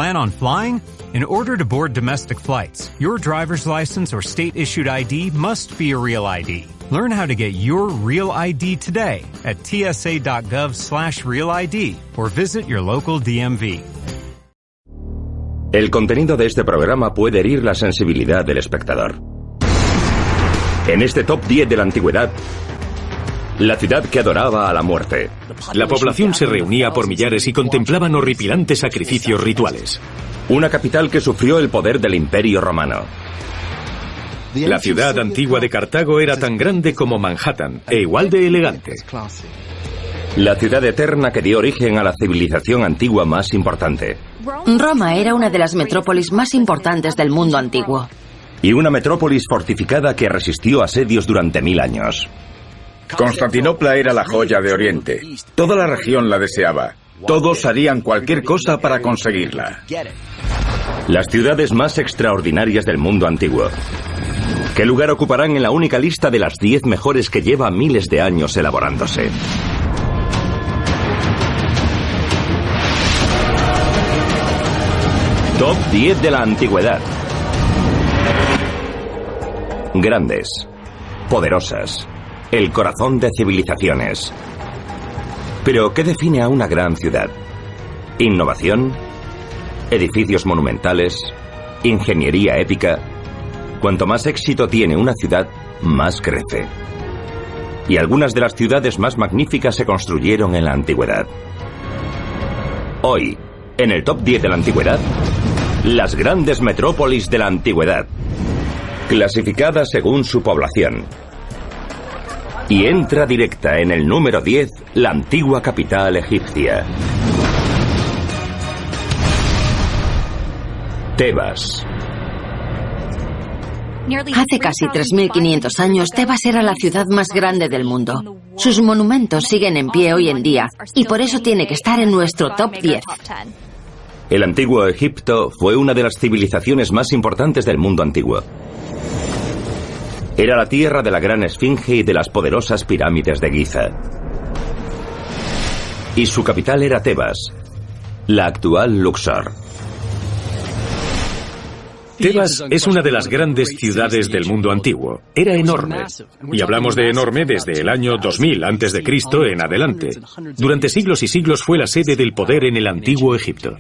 plan on flying? In order to board domestic flights, your driver's license or state-issued ID must be a real ID. Learn how to get your real ID today at tsa.gov/realid or visit your local DMV. El contenido de este programa puede herir la sensibilidad del espectador. En este top 10 de la antigüedad, la ciudad que adoraba a la muerte. La población se reunía por millares y contemplaban horripilantes sacrificios rituales. Una capital que sufrió el poder del Imperio Romano. La ciudad antigua de Cartago era tan grande como Manhattan e igual de elegante. La ciudad eterna que dio origen a la civilización antigua más importante. Roma era una de las metrópolis más importantes del mundo antiguo. Y una metrópolis fortificada que resistió asedios durante 1000 años. Constantinopla era la joya de Oriente. Toda la región la deseaba. Todos harían cualquier cosa para conseguirla. Las ciudades más extraordinarias del mundo antiguo. ¿Qué lugar ocuparán en la única lista de las 10 mejores que lleva miles de años elaborándose? Top 10 de la antigüedad. Grandes, poderosas, el corazón de civilizaciones. Pero, ¿qué define a una gran ciudad? ¿Innovación? ¿Edificios monumentales? ¿Ingeniería épica? Cuanto más éxito tiene una ciudad, más crece. Y algunas de las ciudades más magníficas se construyeron en la antigüedad. Hoy, en el top 10 de la antigüedad, las grandes metrópolis de la antigüedad, clasificadas según su población. Y entra directa en el número 10, la antigua capital egipcia. Tebas. Hace casi 3.500 años, Tebas era la ciudad más grande del mundo. Sus monumentos siguen en pie hoy en día, y por eso tiene que estar en nuestro top 10. El antiguo Egipto fue una de las civilizaciones más importantes del mundo antiguo. Era la tierra de la gran esfinge y de las poderosas pirámides de Giza. Y su capital era Tebas, la actual Luxor. Tebas es una de las grandes ciudades del mundo antiguo. Era enorme. Y hablamos de enorme desde el año 2000 a.C. en adelante. Durante siglos y siglos fue la sede del poder en el antiguo Egipto.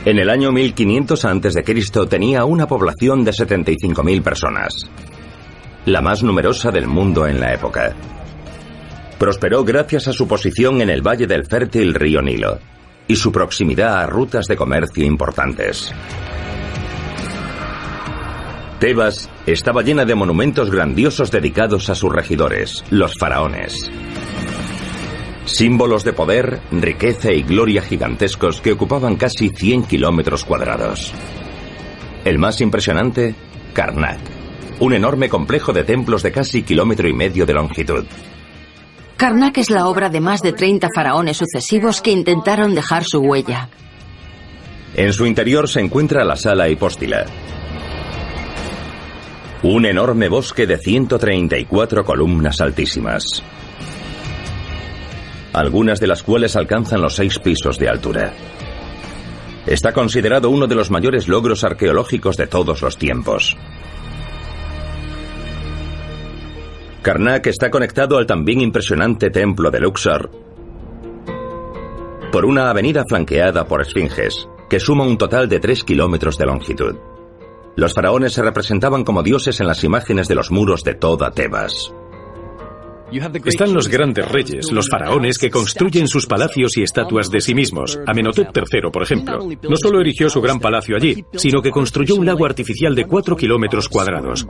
En el año 1500 a.C. tenía una población de 75.000 personas. La más numerosa del mundo en la época. Prosperó gracias a su posición en el valle del fértil río Nilo y su proximidad a rutas de comercio importantes. Tebas estaba llena de monumentos grandiosos dedicados a sus regidores, los faraones. Símbolos de poder, riqueza y gloria gigantescos que ocupaban casi 100 kilómetros cuadrados. El más impresionante, Karnak, un enorme complejo de templos de casi 1,5 kilómetros de longitud. Karnak es la obra de más de 30 faraones sucesivos que intentaron dejar su huella. En su interior se encuentra la sala hipóstila. Un enorme bosque de 134 columnas altísimas, algunas de las cuales alcanzan los 6 pisos de altura. Está considerado uno de los mayores logros arqueológicos de todos los tiempos. Karnak está conectado al también impresionante templo de Luxor por una avenida flanqueada por esfinges, que suma un total de 3 kilómetros de longitud. Los faraones se representaban como dioses en las imágenes de los muros de toda Tebas. Están los grandes reyes, los faraones, que construyen sus palacios y estatuas de sí mismos. Amenhotep III, por ejemplo, no solo erigió su gran palacio allí, sino que construyó un lago artificial de 4 kilómetros cuadrados.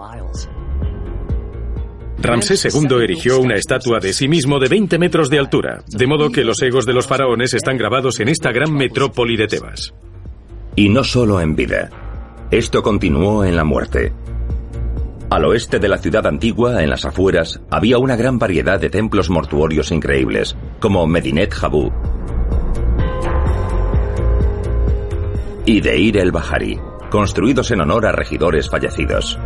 Ramsés II erigió una estatua de sí mismo de 20 metros de altura, de modo que los egos de los faraones están grabados en esta gran metrópoli de Tebas. Y no solo en vida. Esto continuó en la muerte. Al oeste de la ciudad antigua, en las afueras, había una gran variedad de templos mortuorios increíbles, como Medinet Habu y Deir el-Bahari, construidos en honor a regidores fallecidos.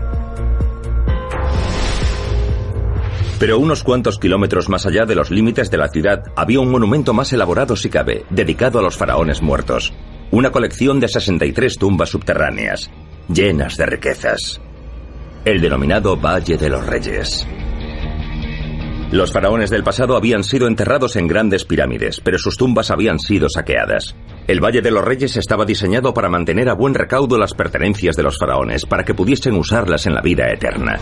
Pero unos cuantos kilómetros más allá de los límites de la ciudad había un monumento más elaborado si cabe, dedicado a los faraones muertos. Una colección de 63 tumbas subterráneas, llenas de riquezas. El denominado Valle de los Reyes. Los faraones del pasado habían sido enterrados en grandes pirámides, pero sus tumbas habían sido saqueadas. El Valle de los Reyes estaba diseñado para mantener a buen recaudo las pertenencias de los faraones, para que pudiesen usarlas en la vida eterna.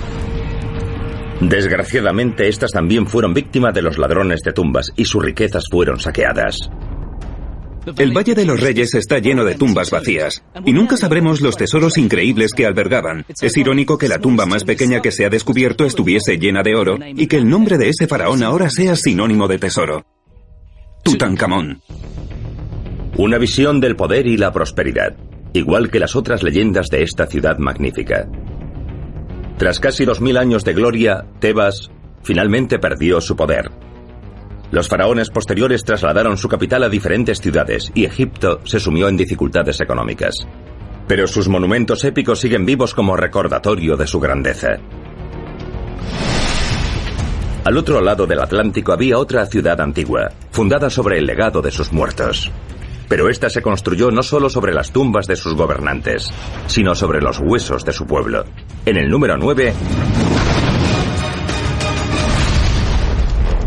Desgraciadamente, estas también fueron víctimas de los ladrones de tumbas y sus riquezas fueron saqueadas. El Valle de los Reyes está lleno de tumbas vacías, y nunca sabremos los tesoros increíbles que albergaban. Es irónico que la tumba más pequeña que se ha descubierto estuviese llena de oro, y que el nombre de ese faraón ahora sea sinónimo de tesoro. Tutankamón. Una visión del poder y la prosperidad, igual que las otras leyendas de esta ciudad magnífica. Tras casi 2000 años de gloria, Tebas finalmente perdió su poder. Los faraones posteriores trasladaron su capital a diferentes ciudades y Egipto se sumió en dificultades económicas. Pero sus monumentos épicos siguen vivos como recordatorio de su grandeza. Al otro lado del Atlántico había otra ciudad antigua, fundada sobre el legado de sus muertos. Pero esta se construyó no solo sobre las tumbas de sus gobernantes, sino sobre los huesos de su pueblo. En el número 9...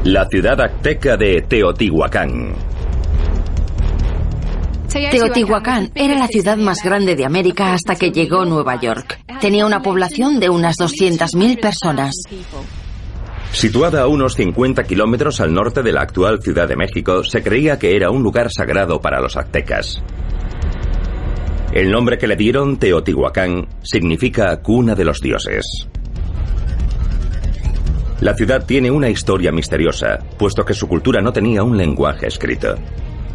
la ciudad azteca de Teotihuacán. Teotihuacán era la ciudad más grande de América hasta que llegó Nueva York. Tenía una población de unas 200.000 personas. Situada a unos 50 kilómetros al norte de la actual Ciudad de México, se creía que era un lugar sagrado para los aztecas. El nombre que le dieron, Teotihuacán, significa cuna de los dioses. La ciudad tiene una historia misteriosa, puesto que su cultura no tenía un lenguaje escrito.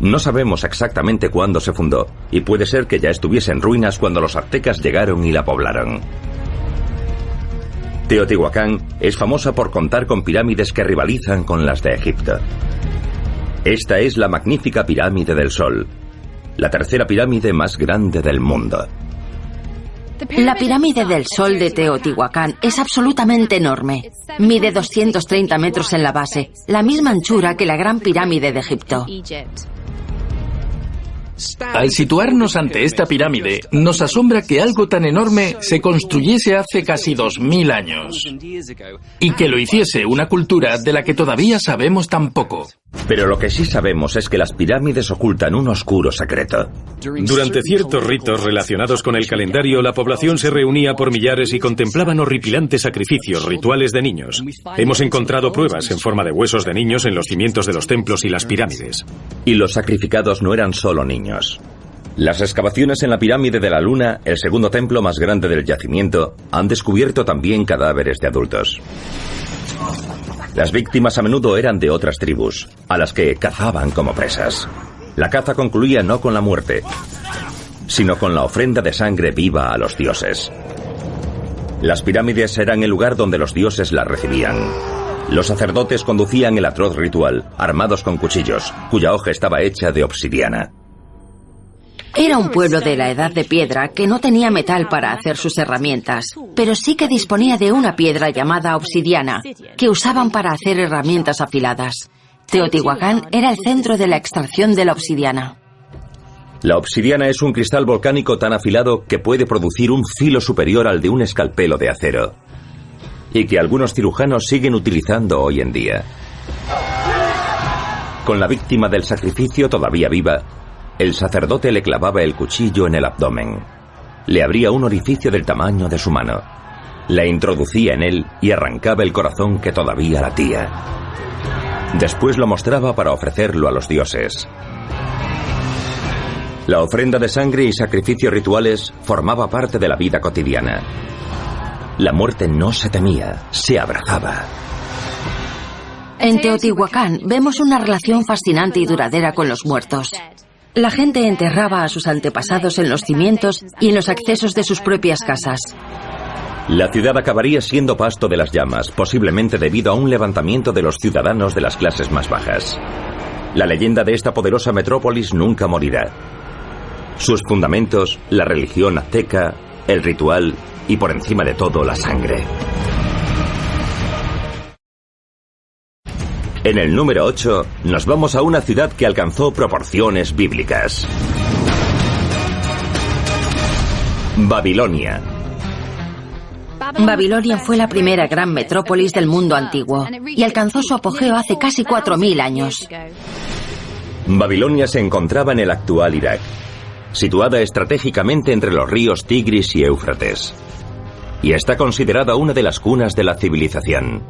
No sabemos exactamente cuándo se fundó, y puede ser que ya estuviese en ruinas cuando los aztecas llegaron y la poblaron. Teotihuacán es famosa por contar con pirámides que rivalizan con las de Egipto. Esta es la magnífica Pirámide del Sol, la tercera pirámide más grande del mundo. La Pirámide del Sol de Teotihuacán es absolutamente enorme. Mide 230 metros en la base, la misma anchura que la Gran Pirámide de Egipto. Al situarnos ante esta pirámide, nos asombra que algo tan enorme se construyese hace casi 2000 años y que lo hiciese una cultura de la que todavía sabemos tan poco. Pero lo que sí sabemos es que las pirámides ocultan un oscuro secreto. Durante ciertos ritos relacionados con el calendario, la población se reunía por millares y contemplaban horripilantes sacrificios, rituales de niños. Hemos encontrado pruebas en forma de huesos de niños en los cimientos de los templos y las pirámides. Y los sacrificados no eran solo niños. Las excavaciones en la Pirámide de la Luna, el segundo templo más grande del yacimiento, han descubierto también cadáveres de adultos. Las víctimas a menudo eran de otras tribus, a las que cazaban como presas. La caza concluía no con la muerte, sino con la ofrenda de sangre viva a los dioses. Las pirámides eran el lugar donde los dioses la recibían. Los sacerdotes conducían el atroz ritual, armados con cuchillos, cuya hoja estaba hecha de obsidiana. Era un pueblo de la Edad de Piedra que no tenía metal para hacer sus herramientas, pero sí que disponía de una piedra llamada obsidiana, que usaban para hacer herramientas afiladas. Teotihuacán era el centro de la extracción de la obsidiana. La obsidiana es un cristal volcánico tan afilado que puede producir un filo superior al de un escalpelo de acero, y que algunos cirujanos siguen utilizando hoy en día. Con la víctima del sacrificio todavía viva, el sacerdote le clavaba el cuchillo en el abdomen. Le abría un orificio del tamaño de su mano. La introducía en él y arrancaba el corazón que todavía latía. Después lo mostraba para ofrecerlo a los dioses. La ofrenda de sangre y sacrificios rituales formaba parte de la vida cotidiana. La muerte no se temía, se abrazaba. En Teotihuacán vemos una relación fascinante y duradera con los muertos. La gente enterraba a sus antepasados en los cimientos y en los accesos de sus propias casas. La ciudad acabaría siendo pasto de las llamas, posiblemente debido a un levantamiento de los ciudadanos de las clases más bajas. La leyenda de esta poderosa metrópolis nunca morirá. Sus fundamentos, la religión azteca, el ritual y por encima de todo la sangre. En el número 8 nos vamos a una ciudad que alcanzó proporciones bíblicas. Babilonia. Babilonia fue la primera gran metrópolis del mundo antiguo y alcanzó su apogeo hace casi 4000 años. Babilonia se encontraba en el actual Irak, situada estratégicamente entre los ríos Tigris y Éufrates, y está considerada una de las cunas de la civilización.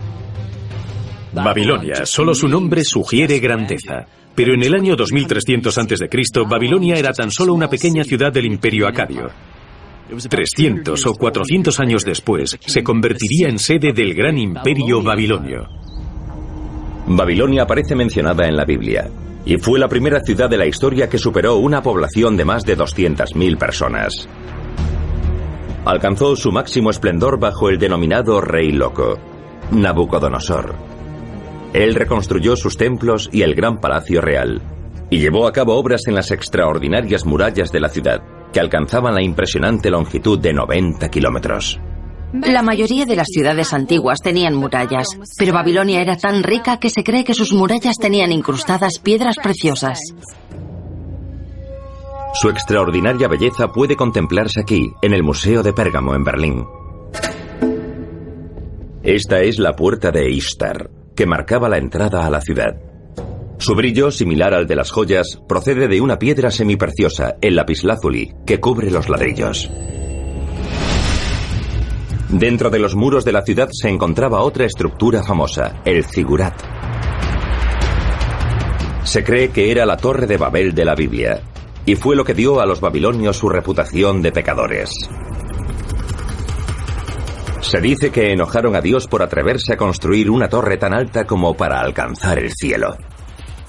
Babilonia, solo su nombre sugiere grandeza. Pero en el año 2300 a.C., Babilonia era tan solo una pequeña ciudad del Imperio Acadio. 300 o 400 años después, se convertiría en sede del gran imperio babilonio. Babilonia aparece mencionada en la Biblia, y fue la primera ciudad de la historia que superó una población de más de 200.000 personas. Alcanzó su máximo esplendor bajo el denominado Rey Loco, Nabucodonosor. Él reconstruyó sus templos y el gran palacio real, y llevó a cabo obras en las extraordinarias murallas de la ciudad, que alcanzaban la impresionante longitud de 90 kilómetros. La mayoría de las ciudades antiguas tenían murallas, pero Babilonia era tan rica que se cree que sus murallas tenían incrustadas piedras preciosas. Su extraordinaria belleza puede contemplarse aquí, en el Museo de Pérgamo, en Berlín. Esta es la puerta de Ishtar, que marcaba la entrada a la ciudad. Su brillo, similar al de las joyas, procede de una piedra semipreciosa, el lapislázuli, que cubre los ladrillos. Dentro de los muros de la ciudad se encontraba otra estructura famosa, el zigurat. Se cree que era la Torre de Babel de la Biblia, y fue lo que dio a los babilonios su reputación de pecadores. Se dice que enojaron a Dios por atreverse a construir una torre tan alta como para alcanzar el cielo.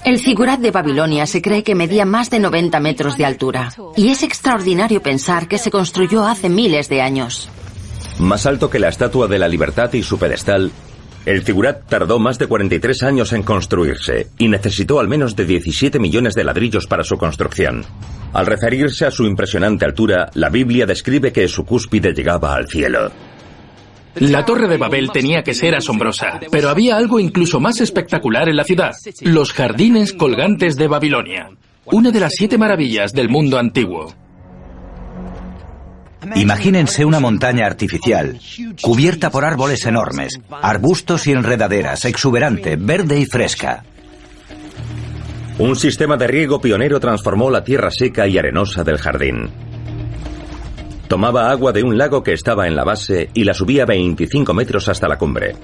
El zigurat de Babilonia se cree que medía más de 90 metros de altura, y es extraordinario pensar que se construyó hace miles de años. Más alto que la Estatua de la Libertad y su pedestal, el zigurat tardó más de 43 años en construirse y necesitó al menos de 17 millones de ladrillos para su construcción. Al referirse a su impresionante altura, la Biblia describe que su cúspide llegaba al cielo. La Torre de Babel tenía que ser asombrosa, pero había algo incluso más espectacular en la ciudad: los jardines colgantes de Babilonia, una de las 7 maravillas del mundo antiguo. Imagínense una montaña artificial, cubierta por árboles enormes, arbustos y enredaderas, exuberante, verde y fresca. Un sistema de riego pionero transformó la tierra seca y arenosa del jardín. Tomaba agua de un lago que estaba en la base y la subía 25 metros hasta la cumbre.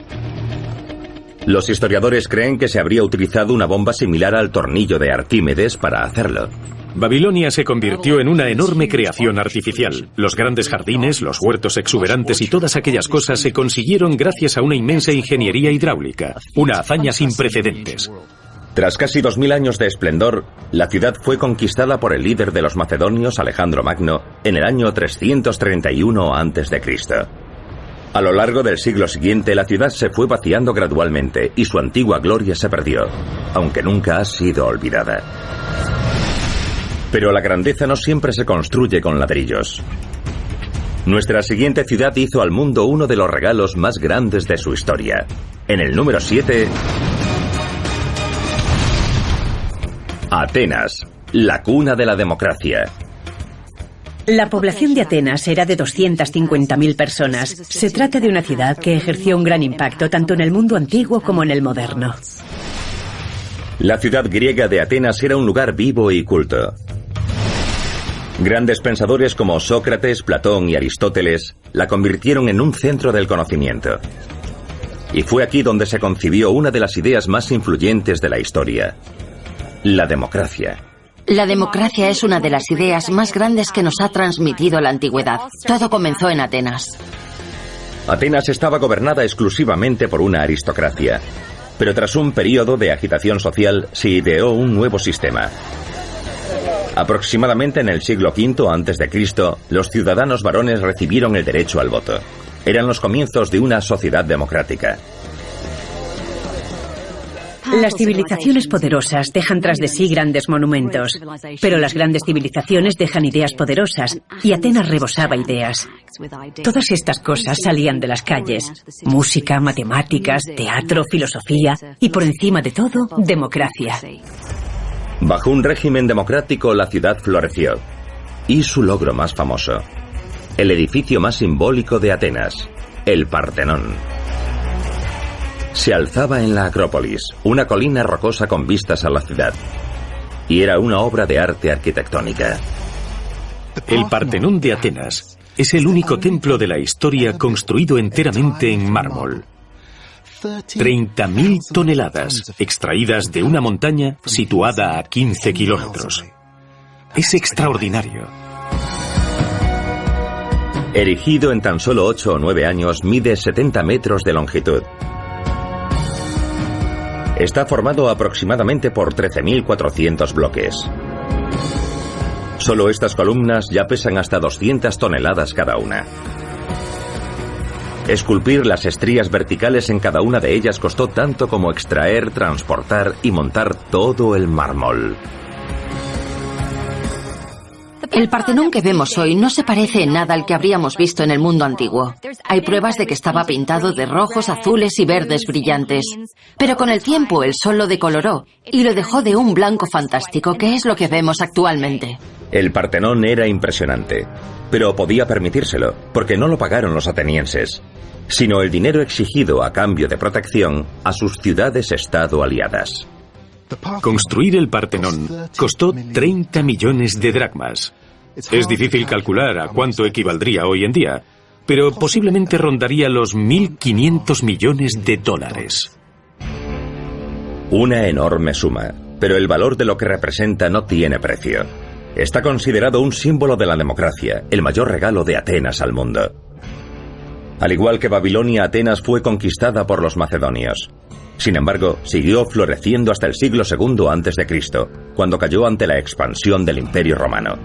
Los historiadores creen que se habría utilizado una bomba similar al tornillo de Arquímedes para hacerlo. Babilonia se convirtió en una enorme creación artificial. Los grandes jardines, los huertos exuberantes y todas aquellas cosas se consiguieron gracias a una inmensa ingeniería hidráulica, una hazaña sin precedentes. Tras casi 2000 años de esplendor, la ciudad fue conquistada por el líder de los macedonios, Alejandro Magno, en el año 331 a.C. A lo largo del siglo siguiente, la ciudad se fue vaciando gradualmente y su antigua gloria se perdió, aunque nunca ha sido olvidada. Pero la grandeza no siempre se construye con ladrillos. Nuestra siguiente ciudad hizo al mundo uno de los regalos más grandes de su historia. En el número 7... Atenas, la cuna de la democracia. La población de Atenas era de 250.000 personas. Se trata de una ciudad que ejerció un gran impacto tanto en el mundo antiguo como en el moderno. La ciudad griega de Atenas era un lugar vivo y culto. Grandes pensadores como Sócrates, Platón y Aristóteles la convirtieron en un centro del conocimiento. Y fue aquí donde se concibió una de las ideas más influyentes de la historia: la democracia. La democracia es una de las ideas más grandes que nos ha transmitido la antigüedad. Todo comenzó en Atenas. Atenas estaba gobernada exclusivamente por una aristocracia, pero tras un periodo de agitación social se ideó un nuevo sistema. Aproximadamente en el siglo V a.C., los ciudadanos varones recibieron el derecho al voto. Eran los comienzos de una sociedad democrática. Las civilizaciones poderosas dejan tras de sí grandes monumentos, pero las grandes civilizaciones dejan ideas poderosas, y Atenas rebosaba ideas. Todas estas cosas salían de las calles: música, matemáticas, teatro, filosofía y, por encima de todo, democracia. Bajo un régimen democrático, la ciudad floreció. Y su logro más famoso: el edificio más simbólico de Atenas, el Partenón. Se alzaba en la Acrópolis, una colina rocosa con vistas a la ciudad, y era una obra de arte arquitectónica. El Partenón de Atenas es el único templo de la historia construido enteramente en mármol. 30.000 toneladas extraídas de una montaña situada a 15 kilómetros. Es extraordinario. Erigido en tan solo 8 o 9 años, mide 70 metros de longitud. Está formado aproximadamente por 13.400 bloques. Solo estas columnas ya pesan hasta 200 toneladas cada una. Esculpir las estrías verticales en cada una de ellas costó tanto como extraer, transportar y montar todo el mármol. El Partenón que vemos hoy no se parece en nada al que habríamos visto en el mundo antiguo. Hay pruebas de que estaba pintado de rojos, azules y verdes brillantes. Pero con el tiempo el sol lo decoloró y lo dejó de un blanco fantástico, que es lo que vemos actualmente. El Partenón era impresionante, pero podía permitírselo, porque no lo pagaron los atenienses, sino el dinero exigido a cambio de protección a sus ciudades-estado aliadas. Construir el Partenón costó 30 millones de dracmas. Es difícil calcular a cuánto equivaldría hoy en día, pero posiblemente rondaría los 1.500 millones de dólares. Una enorme suma, pero el valor de lo que representa no tiene precio. Está considerado un símbolo de la democracia, el mayor regalo de Atenas al mundo. Al igual que Babilonia, Atenas fue conquistada por los macedonios. Sin embargo, siguió floreciendo hasta el siglo II a.C., cuando cayó ante la expansión del Imperio Romano.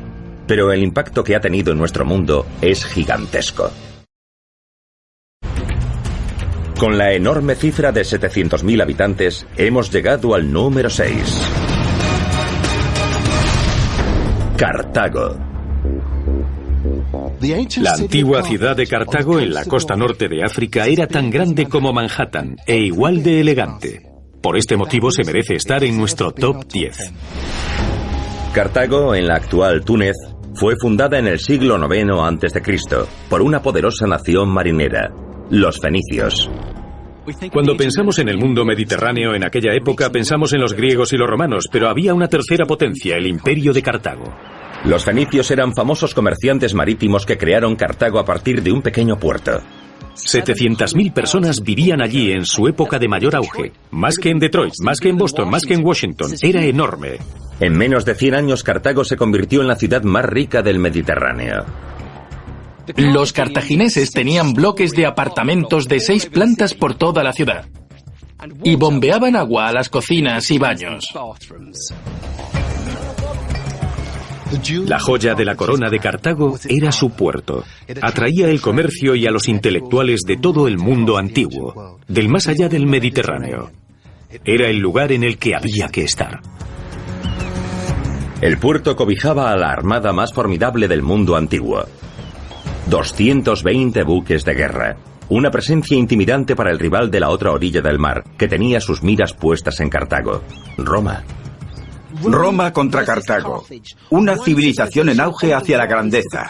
Pero el impacto que ha tenido en nuestro mundo es gigantesco. Con la enorme cifra de 700.000 habitantes, hemos llegado al número 6. Cartago. La antigua ciudad de Cartago, en la costa norte de África, era tan grande como Manhattan e igual de elegante. Por este motivo se merece estar en nuestro top 10. Cartago, en la actual Túnez, fue fundada en el siglo IX a.C. por una poderosa nación marinera, los fenicios. Cuando pensamos en el mundo mediterráneo en aquella época, pensamos en los griegos y los romanos, pero había una tercera potencia, el Imperio de Cartago. Los fenicios eran famosos comerciantes marítimos que crearon Cartago a partir de un pequeño puerto. 700.000 personas vivían allí en su época de mayor auge. Más que en Detroit, más que en Boston, más que en Washington. Era enorme. En menos de 100 años, Cartago se convirtió en la ciudad más rica del Mediterráneo. Los cartagineses tenían bloques de apartamentos de 6 plantas por toda la ciudad. Y bombeaban agua a las cocinas y baños. La joya de la corona de Cartago era su puerto. Atraía el comercio y a los intelectuales de todo el mundo antiguo, del más allá del Mediterráneo. Era el lugar en el que había que estar. El puerto cobijaba a la armada más formidable del mundo antiguo. 220 buques de guerra. Una presencia intimidante para el rival de la otra orilla del mar, que tenía sus miras puestas en Cartago, Roma. Roma contra Cartago. Una civilización en auge hacia la grandeza.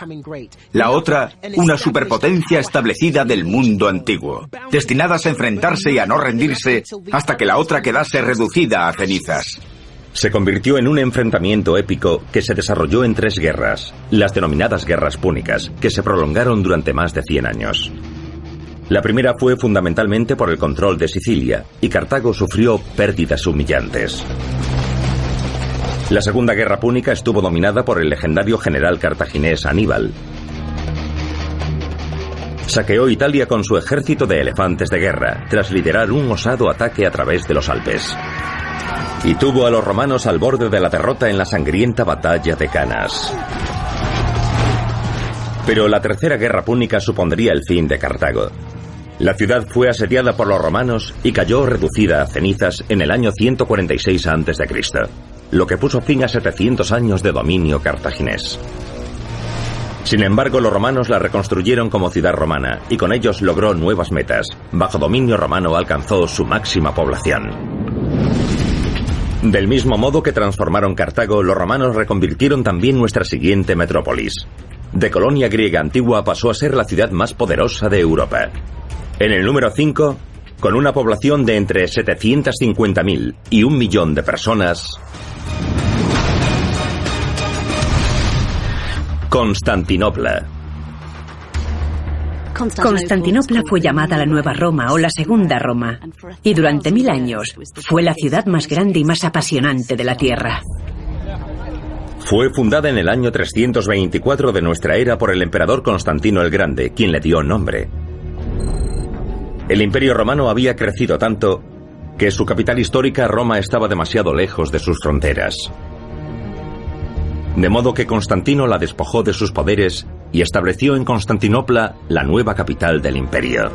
La otra, una superpotencia establecida del mundo antiguo, destinadas a enfrentarse y a no rendirse hasta que la otra quedase reducida a cenizas. Se convirtió en un enfrentamiento épico que se desarrolló en 3 guerras, las denominadas guerras púnicas, que se prolongaron durante más de 100 años. La primera fue fundamentalmente por el control de Sicilia, y Cartago sufrió pérdidas humillantes. La Segunda Guerra Púnica estuvo dominada por el legendario general cartaginés Aníbal. Saqueó Italia con su ejército de elefantes de guerra, tras liderar un osado ataque a través de los Alpes. Y tuvo a los romanos al borde de la derrota en la sangrienta batalla de Canas. Pero la Tercera Guerra Púnica supondría el fin de Cartago. La ciudad fue asediada por los romanos y cayó reducida a cenizas en el año 146 a.C., lo que puso fin a 700 años de dominio cartaginés. Sin embargo, los romanos la reconstruyeron como ciudad romana y con ellos logró nuevas metas. Bajo dominio romano alcanzó su máxima población. Del mismo modo que transformaron Cartago, los romanos reconvirtieron también nuestra siguiente metrópolis. De colonia griega antigua pasó a ser la ciudad más poderosa de Europa. En el número 5, con una población de entre 750.000 y 1 millón de personas, Constantinopla. Constantinopla fue llamada la Nueva Roma o la Segunda Roma, y durante 1000 años fue la ciudad más grande y más apasionante de la Tierra. Fue fundada en el año 324 de nuestra era por el emperador Constantino el Grande, quien le dio nombre. El Imperio Romano había crecido tanto que su capital histórica, Roma, estaba demasiado lejos de sus fronteras. De modo que Constantino la despojó de sus poderes y estableció en Constantinopla la nueva capital del imperio.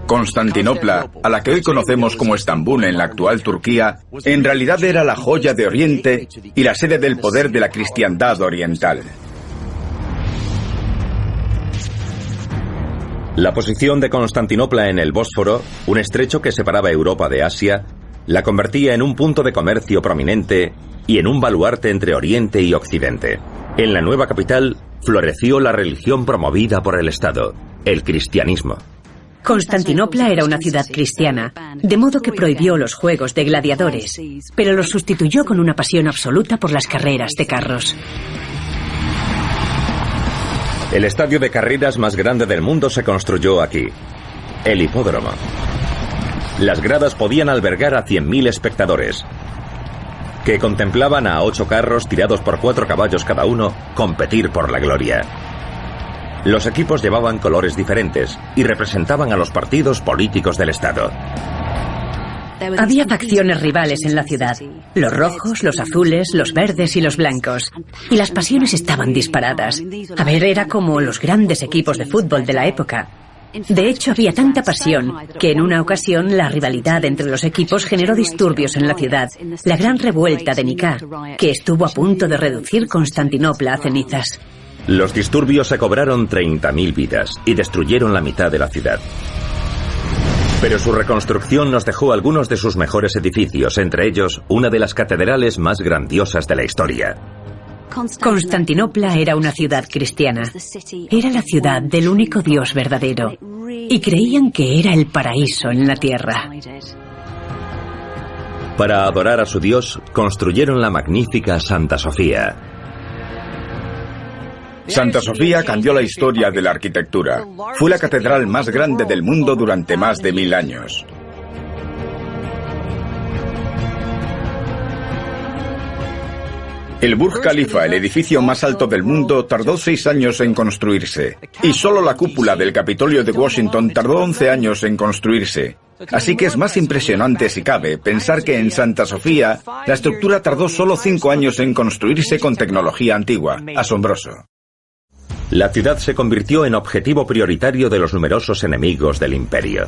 Constantinopla, a la que hoy conocemos como Estambul en la actual Turquía, en realidad era la joya de Oriente y la sede del poder de la cristiandad oriental. La posición de Constantinopla en el Bósforo, un estrecho que separaba Europa de Asia, la convertía en un punto de comercio prominente y en un baluarte entre Oriente y Occidente. En la nueva capital floreció la religión promovida por el Estado, el cristianismo. Constantinopla era una ciudad cristiana, de modo que prohibió los juegos de gladiadores, pero los sustituyó con una pasión absoluta por las carreras de carros. El estadio de carreras más grande del mundo se construyó aquí, el hipódromo. Las gradas podían albergar a 100.000 espectadores, que contemplaban a 8 carros tirados por 4 caballos cada uno competir por la gloria. Los equipos llevaban colores diferentes y representaban a los partidos políticos del Estado. Había facciones rivales en la ciudad, los rojos, los azules, los verdes y los blancos. Y las pasiones estaban disparadas. A ver, era como los grandes equipos de fútbol de la época. De hecho, había tanta pasión que en una ocasión la rivalidad entre los equipos generó disturbios en la ciudad, la gran revuelta de Nicea, que estuvo a punto de reducir Constantinopla a cenizas. Los disturbios se cobraron 30.000 vidas y destruyeron la mitad de la ciudad. Pero su reconstrucción nos dejó algunos de sus mejores edificios, entre ellos una de las catedrales más grandiosas de la historia. Constantinopla era una ciudad cristiana. Era la ciudad del único Dios verdadero. Y creían que era el paraíso en la tierra. Para adorar a su Dios, construyeron la magnífica Santa Sofía. Santa Sofía cambió la historia de la arquitectura. Fue la catedral más grande del mundo durante más de 1000 años. El Burj Khalifa, el edificio más alto del mundo, tardó 6 años en construirse. Y solo la cúpula del Capitolio de Washington tardó 11 años en construirse. Así que es más impresionante, si cabe, pensar que en Santa Sofía la estructura tardó solo 5 años en construirse con tecnología antigua. Asombroso. La ciudad se convirtió en objetivo prioritario de los numerosos enemigos del imperio.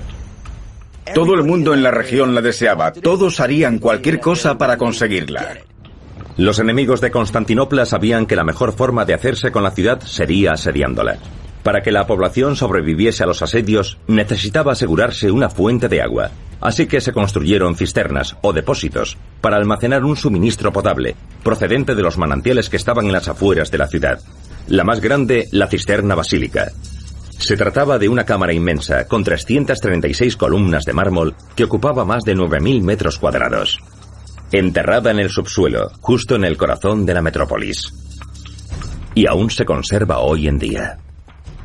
Todo el mundo en la región la deseaba. Todos harían cualquier cosa para conseguirla. Los enemigos de Constantinopla sabían que la mejor forma de hacerse con la ciudad sería asediándola. Para que la población sobreviviese a los asedios, necesitaba asegurarse una fuente de agua. Así que se construyeron cisternas o depósitos para almacenar un suministro potable, procedente de los manantiales que estaban en las afueras de la ciudad. La más grande, la cisterna basílica. Se trataba de una cámara inmensa, con 336 columnas de mármol, que ocupaba más de 9.000 metros cuadrados. Enterrada en el subsuelo, justo en el corazón de la metrópolis. Y aún se conserva hoy en día.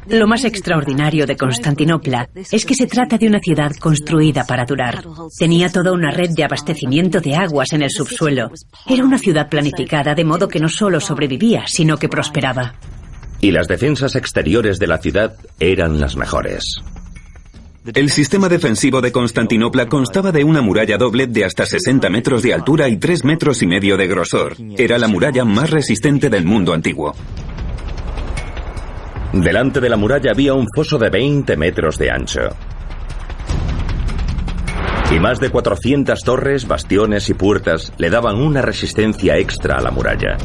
Lo más extraordinario de Constantinopla es que se trata de una ciudad construida para durar. Tenía toda una red de abastecimiento de aguas en el subsuelo. Era una ciudad planificada de modo que no solo sobrevivía, sino que prosperaba. Y las defensas exteriores de la ciudad eran las mejores. El sistema defensivo de Constantinopla constaba de una muralla doble de hasta 60 metros de altura y 3,5 metros de grosor. Era la muralla más resistente del mundo antiguo. Delante de la muralla había un foso de 20 metros de ancho. Y más de 400 torres, bastiones y puertas le daban una resistencia extra a la muralla.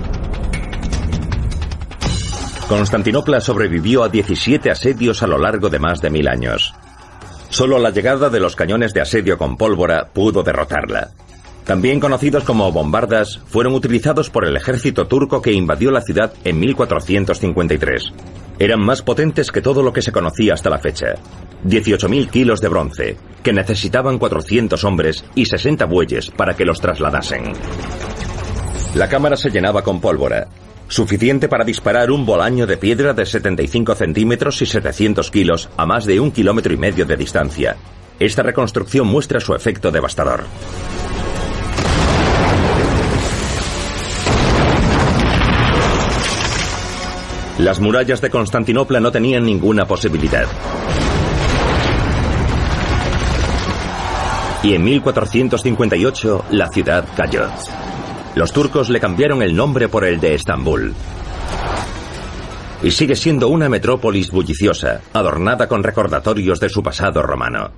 Constantinopla sobrevivió a 17 asedios a lo largo de más de 1000 años. Solo la llegada de los cañones de asedio con pólvora pudo derrotarla. También conocidos como bombardas, fueron utilizados por el ejército turco que invadió la ciudad en 1453. Eran más potentes que todo lo que se conocía hasta la fecha. 18.000 kilos de bronce, que necesitaban 400 hombres y 60 bueyes para que los trasladasen. La cámara se llenaba con pólvora, suficiente para disparar un bolaño de piedra de 75 centímetros y 700 kilos a más de 1,5 kilómetros de distancia. Esta reconstrucción muestra su efecto devastador. Las murallas de Constantinopla no tenían ninguna posibilidad. Y en 1458 la ciudad cayó. Los turcos le cambiaron el nombre por el de Estambul. Y sigue siendo una metrópolis bulliciosa, adornada con recordatorios de su pasado romano.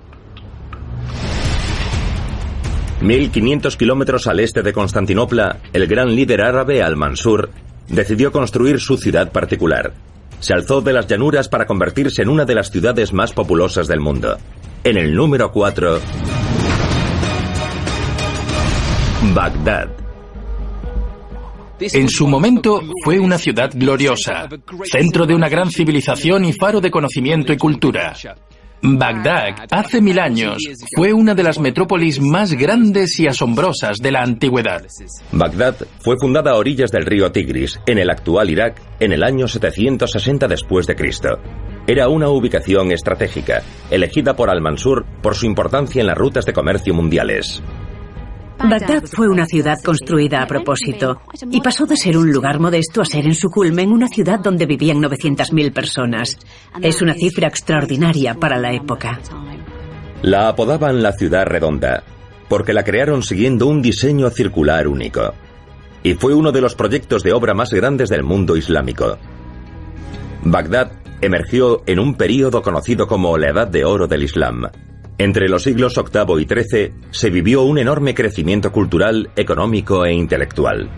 1500 kilómetros al este de Constantinopla, el gran líder árabe Al-Mansur decidió construir su ciudad particular. Se alzó de las llanuras para convertirse en una de las ciudades más populosas del mundo. En el número 4, Bagdad. En su momento fue una ciudad gloriosa, centro de una gran civilización y faro de conocimiento y cultura. Bagdad, hace 1000 años, fue una de las metrópolis más grandes y asombrosas de la antigüedad. Bagdad fue fundada a orillas del río Tigris, en el actual Irak, en el año 760 después de Cristo. Era una ubicación estratégica, elegida por Al-Mansur por su importancia en las rutas de comercio mundiales. Bagdad fue una ciudad construida a propósito y pasó de ser un lugar modesto a ser en su culmen una ciudad donde vivían 900.000 personas. Es una cifra extraordinaria para la época. La apodaban la ciudad redonda, porque la crearon siguiendo un diseño circular único. Y fue uno de los proyectos de obra más grandes del mundo islámico. Bagdad emergió en un período conocido como la Edad de Oro del Islam. Entre los siglos VIII y XIII se vivió un enorme crecimiento cultural, económico e intelectual.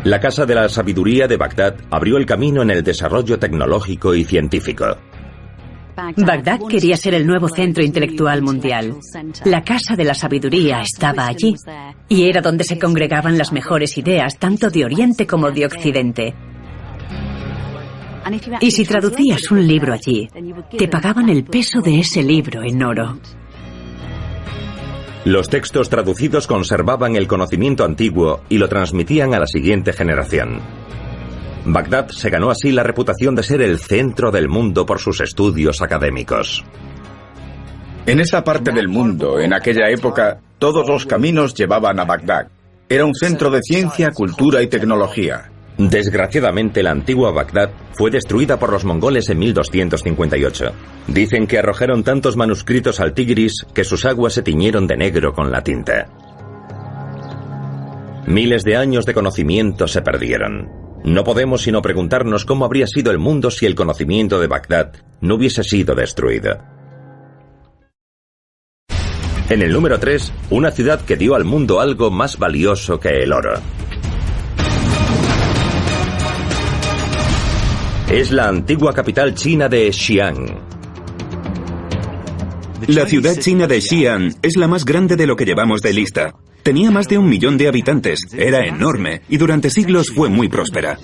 La Casa de la Sabiduría de Bagdad abrió el camino en el desarrollo tecnológico y científico. Bagdad quería ser el nuevo centro intelectual mundial. La Casa de la Sabiduría estaba allí y era donde se congregaban las mejores ideas, tanto de Oriente como de Occidente. Y si traducías un libro allí, te pagaban el peso de ese libro en oro. Los textos traducidos conservaban el conocimiento antiguo y lo transmitían a la siguiente generación. Bagdad se ganó así la reputación de ser el centro del mundo por sus estudios académicos. En esa parte del mundo, en aquella época, todos los caminos llevaban a Bagdad. Era un centro de ciencia, cultura y tecnología. Desgraciadamente, la antigua Bagdad fue destruida por los mongoles en 1258. Dicen que arrojaron tantos manuscritos al Tigris que sus aguas se tiñeron de negro con la tinta. Miles de años de conocimiento se perdieron. No podemos sino preguntarnos cómo habría sido el mundo si el conocimiento de Bagdad no hubiese sido destruido. En el número 3, una ciudad que dio al mundo algo más valioso que el oro. Es la antigua capital china de Xi'an. La ciudad china de Xi'an es la más grande de lo que llevamos de lista. Tenía más de 1 millón de habitantes, era enorme y durante siglos fue muy próspera.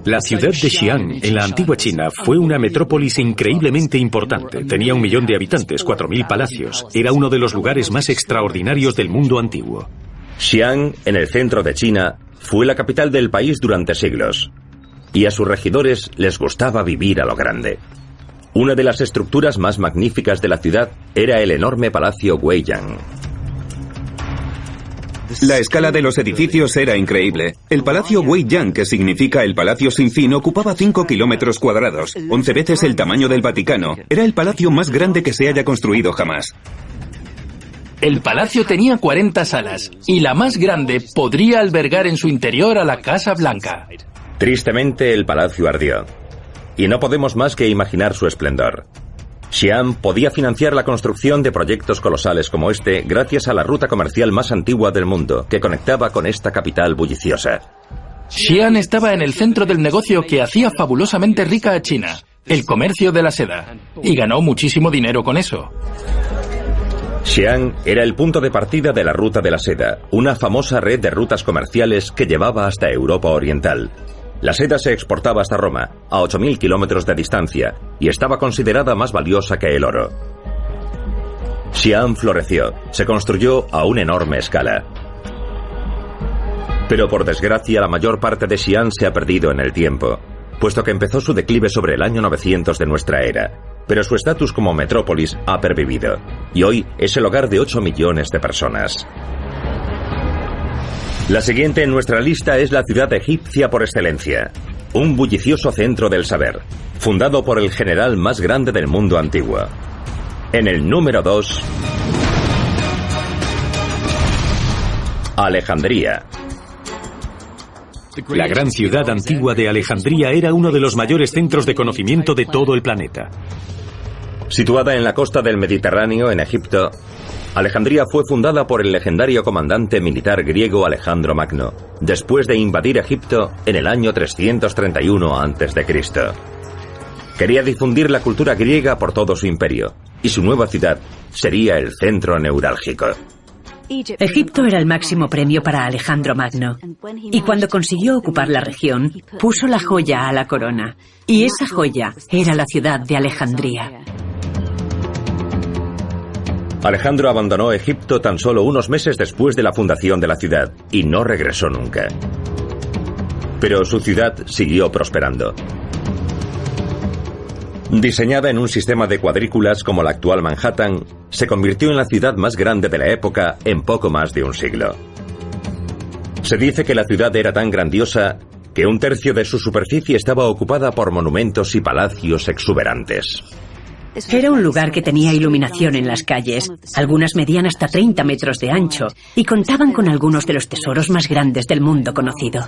La ciudad de Xi'an, en la antigua China, fue una metrópolis increíblemente importante. Tenía 1 millón de habitantes, 4.000 palacios. Era uno de los lugares más extraordinarios del mundo antiguo. Xi'an, en el centro de China, fue la capital del país durante siglos. Y a sus regidores les gustaba vivir a lo grande. Una de las estructuras más magníficas de la ciudad era el enorme palacio Weiyang. La escala de los edificios era increíble. El palacio Weiyang, que significa el palacio sin fin, ocupaba 5 kilómetros cuadrados, 11 veces el tamaño del Vaticano. Era el palacio más grande que se haya construido jamás. El palacio tenía 40 salas y la más grande podría albergar en su interior a la Casa Blanca. Tristemente, el palacio ardió. Y no podemos más que imaginar su esplendor. Xi'an podía financiar la construcción de proyectos colosales como este gracias a la ruta comercial más antigua del mundo, que conectaba con esta capital bulliciosa. Xi'an estaba en el centro del negocio que hacía fabulosamente rica a China, el comercio de la seda, y ganó muchísimo dinero con eso. Xi'an era el punto de partida de la Ruta de la Seda, una famosa red de rutas comerciales que llevaba hasta Europa Oriental. La seda se exportaba hasta Roma, a 8.000 kilómetros de distancia, y estaba considerada más valiosa que el oro. Xi'an floreció, se construyó a una enorme escala. Pero por desgracia la mayor parte de Xi'an se ha perdido en el tiempo, puesto que empezó su declive sobre el año 900 de nuestra era, pero su estatus como metrópolis ha pervivido, y hoy es el hogar de 8 millones de personas. La siguiente en nuestra lista es la ciudad egipcia por excelencia, un bullicioso centro del saber, fundado por el general más grande del mundo antiguo. En el número 2, Alejandría. La gran ciudad antigua de Alejandría era uno de los mayores centros de conocimiento de todo el planeta. Situada en la costa del Mediterráneo, en Egipto, Alejandría fue fundada por el legendario comandante militar griego Alejandro Magno, después de invadir Egipto en el año 331 a.C. Quería difundir la cultura griega por todo su imperio, y su nueva ciudad sería el centro neurálgico. Egipto era el máximo premio para Alejandro Magno, y cuando consiguió ocupar la región, puso la joya a la corona, y esa joya era la ciudad de Alejandría. Alejandro abandonó Egipto tan solo unos meses después de la fundación de la ciudad, y no regresó nunca. Pero su ciudad siguió prosperando. Diseñada en un sistema de cuadrículas como la actual Manhattan, se convirtió en la ciudad más grande de la época en poco más de un siglo. Se dice que la ciudad era tan grandiosa que un tercio de su superficie estaba ocupada por monumentos y palacios exuberantes. Era un lugar que tenía iluminación en las calles, algunas medían hasta 30 metros de ancho, y contaban con algunos de los tesoros más grandes del mundo conocido.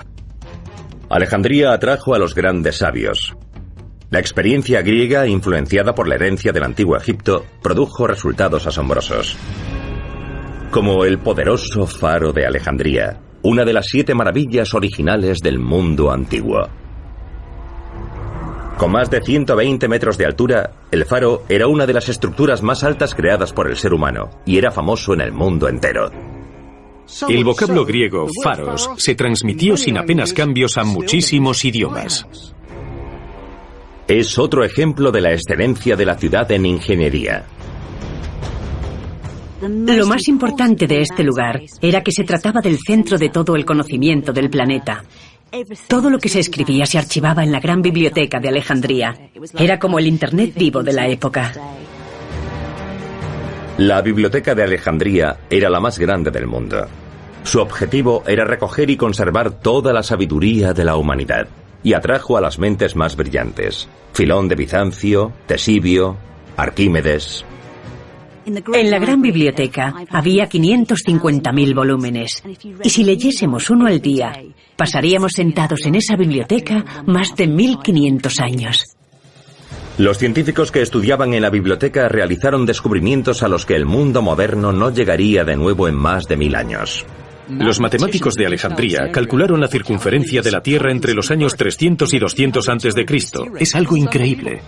Alejandría atrajo a los grandes sabios. La experiencia griega, influenciada por la herencia del antiguo Egipto, produjo resultados asombrosos. Como el poderoso Faro de Alejandría, una de las 7 maravillas originales del mundo antiguo. Con más de 120 metros de altura, el faro era una de las estructuras más altas creadas por el ser humano, y era famoso en el mundo entero. El vocablo griego faros se transmitió sin apenas cambios a muchísimos idiomas. Es otro ejemplo de la excelencia de la ciudad en ingeniería. Lo más importante de este lugar era que se trataba del centro de todo el conocimiento del planeta. Todo lo que se escribía se archivaba en la gran biblioteca de Alejandría. Era como el Internet vivo de la época. La biblioteca de Alejandría era la más grande del mundo. Su objetivo era recoger y conservar toda la sabiduría de la humanidad, y atrajo a las mentes más brillantes: Filón de Bizancio, Tesibio, Arquímedes. En la gran biblioteca había 550.000 volúmenes, y si leyésemos uno al día, pasaríamos sentados en esa biblioteca más de 1500 años. Los científicos que estudiaban en la biblioteca realizaron descubrimientos a los que el mundo moderno no llegaría de nuevo en más de 1000 años. Los matemáticos de Alejandría calcularon la circunferencia de la Tierra entre los años 300 y 200 a.C. Es algo increíble.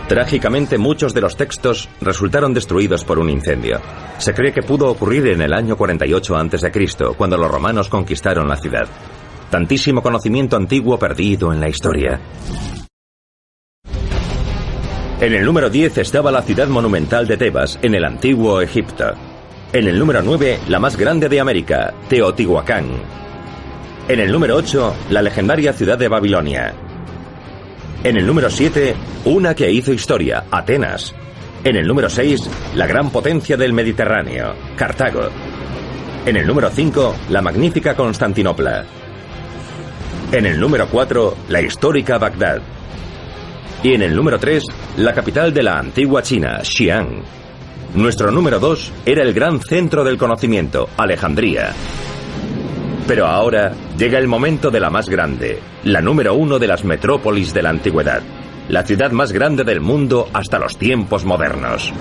Trágicamente, muchos de los textos resultaron destruidos por un incendio. Se cree que pudo ocurrir en el año 48 a.C., cuando los romanos conquistaron la ciudad. Tantísimo conocimiento antiguo perdido en la historia. En el número 10 estaba la ciudad monumental de Tebas, en el antiguo Egipto. En el número 9, la más grande de América, Teotihuacán. En el número 8, la legendaria ciudad de Babilonia. En el número 7, una que hizo historia, Atenas. En el número 6, la gran potencia del Mediterráneo, Cartago. En el número 5, la magnífica Constantinopla. En el número 4, la histórica Bagdad. Y en el número 3, la capital de la antigua China, Xi'an. Nuestro número 2 era el gran centro del conocimiento, Alejandría. Pero ahora Llega el momento de la más grande, la número 1 de las metrópolis de la antigüedad, la ciudad más grande del mundo hasta los tiempos modernos.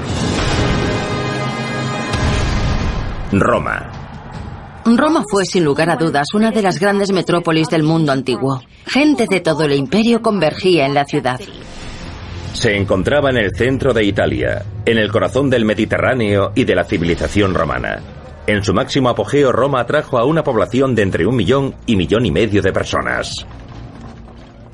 Roma. Roma fue, sin lugar a dudas, una de las grandes metrópolis del mundo antiguo. Gente de todo el imperio convergía en la ciudad. Se encontraba en el centro de Italia, en el corazón del Mediterráneo y de la civilización romana. En su máximo apogeo, Roma atrajo a una población de entre 1 millón y 1,5 millones de personas.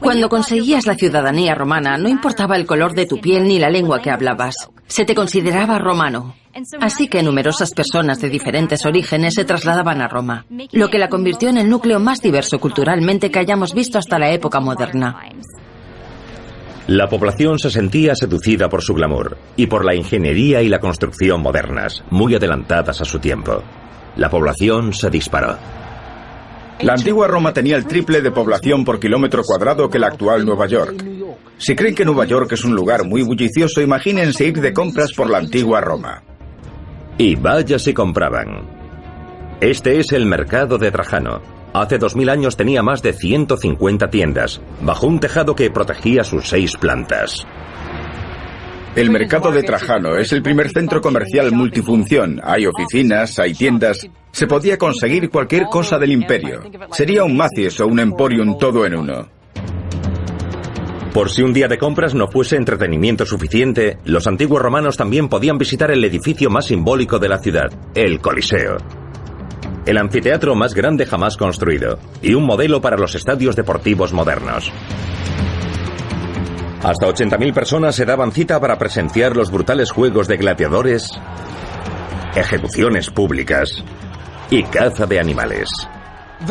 Cuando conseguías la ciudadanía romana, no importaba el color de tu piel ni la lengua que hablabas. Se te consideraba romano. Así que numerosas personas de diferentes orígenes se trasladaban a Roma, lo que la convirtió en el núcleo más diverso culturalmente que hayamos visto hasta la época moderna. La población se sentía seducida por su glamour y por la ingeniería y la construcción modernas, muy adelantadas a su tiempo. La población se disparó. La antigua Roma tenía el triple de población por kilómetro cuadrado que la actual Nueva York. Si creen que Nueva York es un lugar muy bullicioso, imagínense ir de compras por la antigua Roma. Y vaya si compraban. Este es el mercado de Trajano. Hace 2000 años tenía más de 150 tiendas, bajo un tejado que protegía sus 6 plantas. El mercado de Trajano es el primer centro comercial multifunción. Hay oficinas, hay tiendas. Se podía conseguir cualquier cosa del imperio. Sería un Macy's o un Emporium todo en uno. Por si un día de compras no fuese entretenimiento suficiente, los antiguos romanos también podían visitar el edificio más simbólico de la ciudad, el Coliseo. El anfiteatro más grande jamás construido, y un modelo para los estadios deportivos modernos. Hasta 80.000 personas se daban cita para presenciar los brutales juegos de gladiadores, ejecuciones públicas y caza de animales.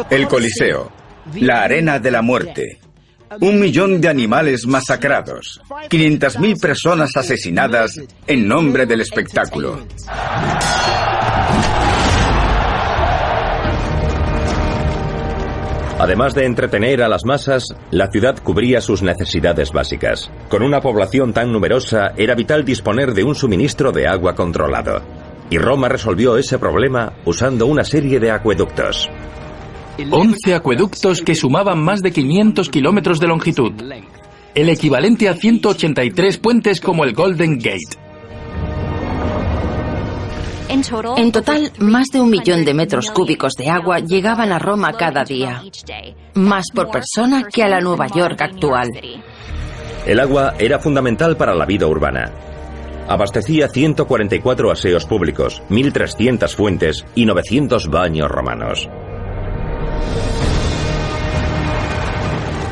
El Coliseo, la arena de la muerte. 1 millón de animales masacrados. 500.000 personas asesinadas en nombre del espectáculo. Además de entretener a las masas, la ciudad cubría sus necesidades básicas. Con una población tan numerosa, era vital disponer de un suministro de agua controlado. Y Roma resolvió ese problema usando una serie de acueductos. 11 acueductos que sumaban más de 500 kilómetros de longitud. El equivalente a 183 puentes como el Golden Gate. En total, más de 1 millón de metros cúbicos de agua llegaban a Roma cada día. Más por persona que a la Nueva York actual. El agua era fundamental para la vida urbana. Abastecía 144 aseos públicos, 1.300 fuentes y 900 baños romanos.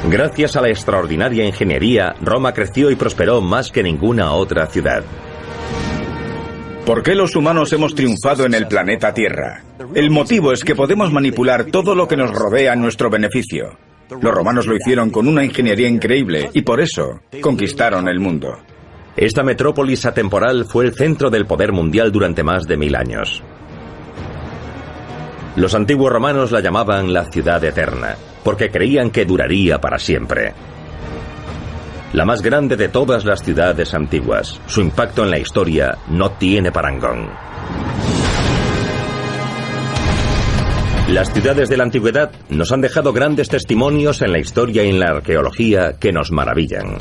Gracias a la extraordinaria ingeniería, Roma creció y prosperó más que ninguna otra ciudad. ¿Por qué los humanos hemos triunfado en el planeta Tierra? El motivo es que podemos manipular todo lo que nos rodea en nuestro beneficio. Los romanos lo hicieron con una ingeniería increíble y por eso conquistaron el mundo. Esta metrópolis atemporal fue el centro del poder mundial durante más de 1000 años. Los antiguos romanos la llamaban la ciudad eterna, porque creían que duraría para siempre. La más grande de todas las ciudades antiguas, su impacto en la historia no tiene parangón. Las ciudades de la antigüedad nos han dejado grandes testimonios en la historia y en la arqueología que nos maravillan.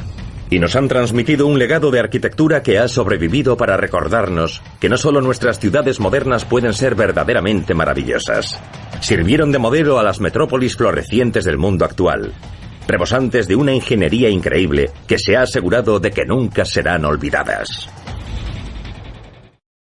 Y nos han transmitido un legado de arquitectura que ha sobrevivido para recordarnos que no solo nuestras ciudades modernas pueden ser verdaderamente maravillosas. Sirvieron de modelo a las metrópolis florecientes del mundo actual, rebosantes de una ingeniería increíble que se ha asegurado de que nunca serán olvidadas.